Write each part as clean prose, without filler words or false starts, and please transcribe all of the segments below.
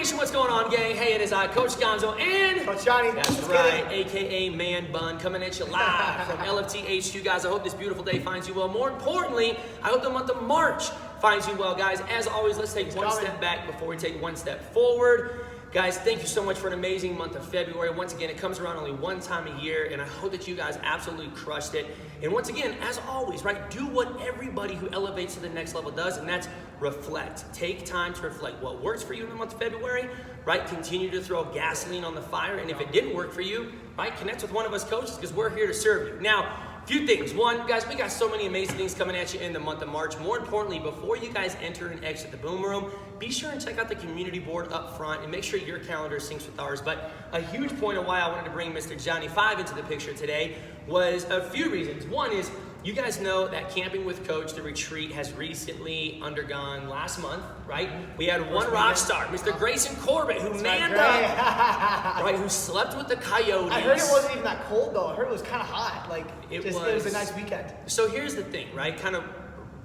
Nation, what's going on, gang? Hey, it is I, Coach Gonzo, and Coach Johnny. That's right, aka Man Bun, coming at you live from LFT HQ, guys. I hope this beautiful day finds you well. More importantly, I hope the month of March finds you well, guys. As always, let's take one step back before we take one step forward. Guys, thank you so much for an amazing month of February. Once again, it comes around only one time a year, and I hope that you guys absolutely crushed it. And once again, as always, right, do what everybody who elevates to the next level does, and that's reflect. Take time to reflect what works for you in the month of February, right? Continue to throw gasoline on the fire, and if it didn't work for you, right, connect with one of us coaches because we're here to serve you. Now, few things. One, guys, we got so many amazing things coming at you in the month of March. More importantly, before you guys enter and exit the Boom Room, be sure and check out the community board up front and make sure your calendar syncs with ours. But a huge point of why I wanted to bring Mr. Johnny 5 into the picture today was a few reasons. One is, you guys know that Camping with Coach, the retreat, has recently undergone last month, right? We had one rock star, Mr. Grayson Corbett, who manned up, right, who slept with the Coyotes. I heard it wasn't even that cold though. I heard it was kind of hot. Like it was a nice weekend. So here's the thing, right? Kind of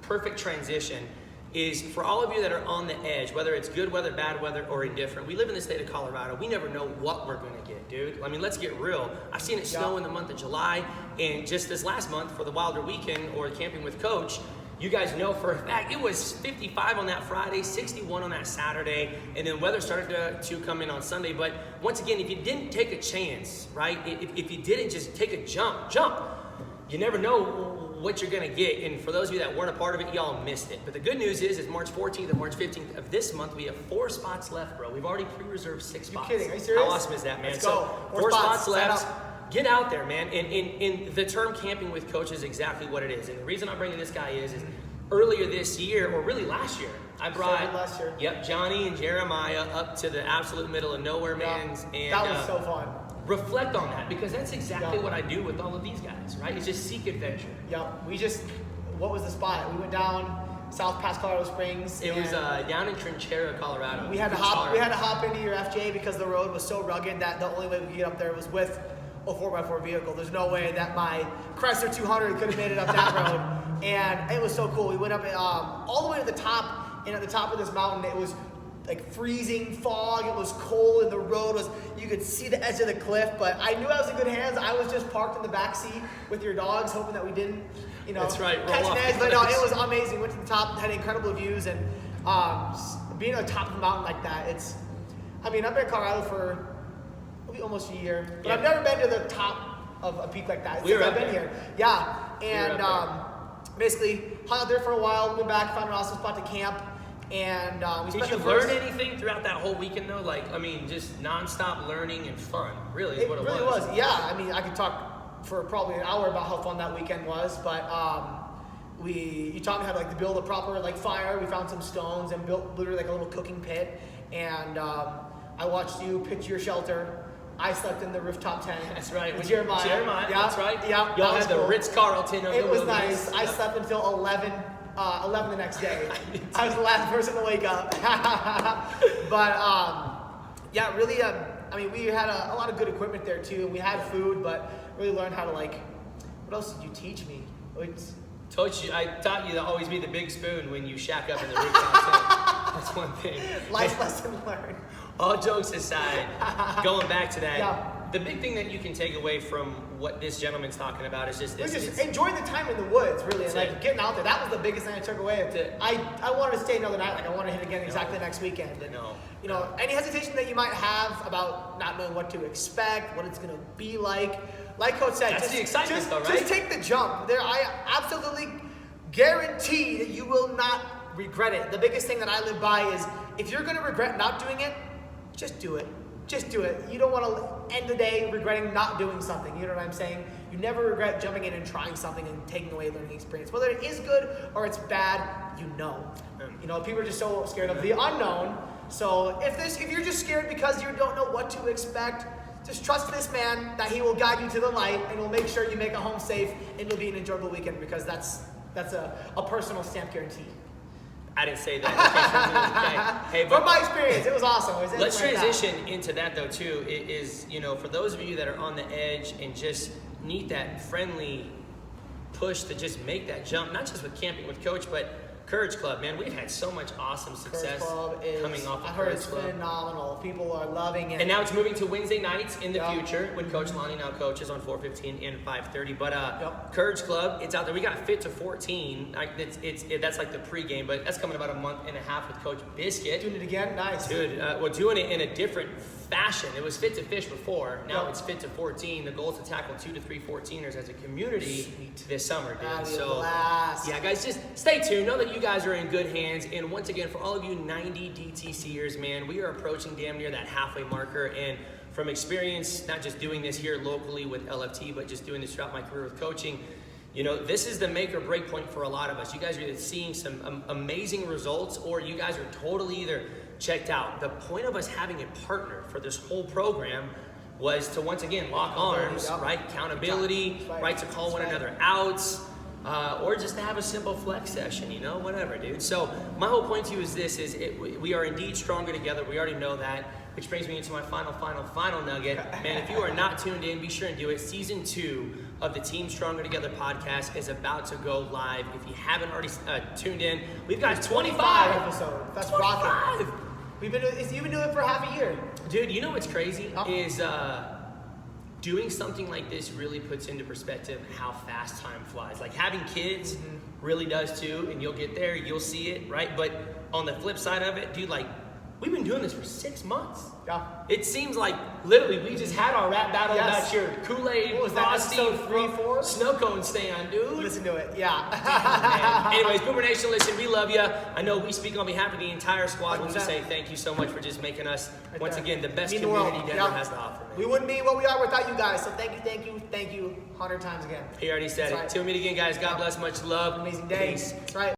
perfect transition is for all of you that are on the edge, whether it's good weather, bad weather, or indifferent. We live in the state of Colorado. We never know what we're going to get, dude. I mean, let's get real. I've seen it snow in the month of July, and just this last month for the Wilder Weekend or Camping with Coach, you guys know for a fact it was 55 on that Friday, 61 on that Saturday, and then weather started to come in on Sunday. But once again, if you didn't take a chance, right, if you didn't just take a jump, you never know what you're gonna get. And for those of you that weren't a part of it, y'all missed it. But the good news is March 14th and March 15th of this month, we have 4 spots left, bro. We've already pre-reserved 6 spots. You kidding? Are you serious? How awesome is that, man? Let's go. So 4 spots left. Get out there, man. And the term Camping with Coach is exactly what it is. And the reason I'm bringing this guy is earlier this year, or really last year, I brought Johnny and Jeremiah up to the absolute middle of nowhere, man. And that was so fun. Reflect on that, because that's exactly what I do with all of these guys, right? It's just seek adventure. What was the spot? We went down South past Colorado Springs. It was down in Trinchera, Colorado. We had to hop into your FJ because the road was so rugged that the only way we could get up there was with a 4x4 vehicle. There's no way that my Chrysler 200 could have made it up that road. And it was so cool. We went up all the way to the top, and at the top of this mountain, it was like freezing fog. It was cold, and the road was, you could see the edge of the cliff, but I knew I was in good hands. I was just parked in the back seat with your dogs, hoping that we didn't, that's right, catch an edge. But no, it was amazing. Went to the top, had incredible views, and being on the top of the mountain like that, I've been in Colorado for almost a year, but I've never been to the top of a peak like that. I've been here. Yeah, and basically hung out there for a while, went back, found an awesome spot to camp. And we spent Did you learn anything throughout that whole weekend though? Just nonstop learning and fun. Really is what it was. It really was. Yeah. I could talk for probably an hour about how fun that weekend was, but you taught me how to build a proper fire. We found some stones and built literally a little cooking pit. And I watched you pitch your shelter. I slept in the rooftop tent. That's right. With Jeremiah. Yeah, that's right. Yeah. Y'all had the Ritz-Carlton of the wilderness. It was nice. I slept until 11 the next day. I was the last person to wake up. But really, we had a lot of good equipment there too. We had food, but really learned how to what else did you teach me? I taught you to always be the big spoon when you shack up in the rooftop tent. That's one thing. Life lesson learned. All jokes aside, going back to that, the big thing that you can take away from what this gentleman's talking about is just this. Just enjoying the time in the woods, really, and getting out there. That was the biggest thing I took away. I wanted to stay another night. I want to hit again exactly next weekend. And, any hesitation that you might have about not knowing what to expect, what it's going to be like Coach said, that's the excitement though, right? Just take the jump. I absolutely guarantee that you will not regret it. The biggest thing that I live by is if you're going to regret not doing it, just do it. Just do it. You don't want to end the day regretting not doing something. You know what I'm saying? You never regret jumping in and trying something and taking away a learning experience. Whether it is good or it's bad, people are just so scared of the unknown. So if you're just scared because you don't know what to expect, just trust this man that he will guide you to the light and will make sure you make it home safe and it'll be an enjoyable weekend, because that's a personal stamp guarantee. I didn't say that. Okay. Hey, from my experience, it was awesome. Let's transition into that though too. It is, for those of you that are on the edge and just need that friendly push to just make that jump, not just with Camping with Coach, but Courage Club, man, we've had so much awesome Courage success Club is, coming off I of heard Courage it's Club. phenomenal. People are loving it. And now it's moving to Wednesday nights in the Yep. future with Coach Lonnie now coaches on 4:15 and 5:30. But Yep. Courage Club, it's out there. We got Fit to 14. That's like the pregame, but that's coming about a month and a half with Coach Biscuit. Doing it again, nice. Dude, we're doing it in a different fashion. It was Fit to Fish before. Now Yep. it's Fit to 14. The goal is to tackle 2 to 3 14ers as a community Sweet. this summer, dude. That'd be a So, blast. yeah, guys, just stay tuned. Know that you guys are in good hands. And once again, for all of you 90 DTCers, man, we are approaching damn near that halfway marker. And from experience, not just doing this here locally with LFT, but just doing this throughout my career with coaching, you know, this is the make or break point for a lot of us. You guys are either seeing some amazing results or you guys are totally either checked out. The point of us having a partner for this whole program was to once again lock arms, Yep. right? Accountability, That's right. right? To call That's one right. another outs, or just to have a simple flex session, you know, whatever, dude. So my whole point to you is this: we are indeed stronger together. We already know that, which brings me into my final nugget. Man, if you are not tuned in, be sure and do it. Season 2 of the Team Stronger Together podcast is about to go live. If you haven't already tuned in, we've got 25 episodes. That's 25. rocking. You've been doing it for half a year. Dude, you know what's crazy Oh. is doing something like this really puts into perspective how fast time flies. Like having kids really does too, and you'll get there, you'll see it, right? But on the flip side of it, dude, like we've been doing this for 6 months. Yeah. It seems like literally we just had our rap battle Yes. about your Kool-Aid, What was that, Frosty, episode 3, 4? snow cone stand, dude. Listen to it. Yeah. Man. Anyways, Boomer Nation, listen, we love you. I know we speak on behalf of the entire squad when we 100%. say thank you so much for just making us, Right once there. again, the best Mean the community world. Denver Yeah. has to offer. Man. We wouldn't be what we are without you guys. So thank you 100 times again. He already said That's it. right. Till we meet again, guys. God bless, much love. Amazing day. Peace. That's right.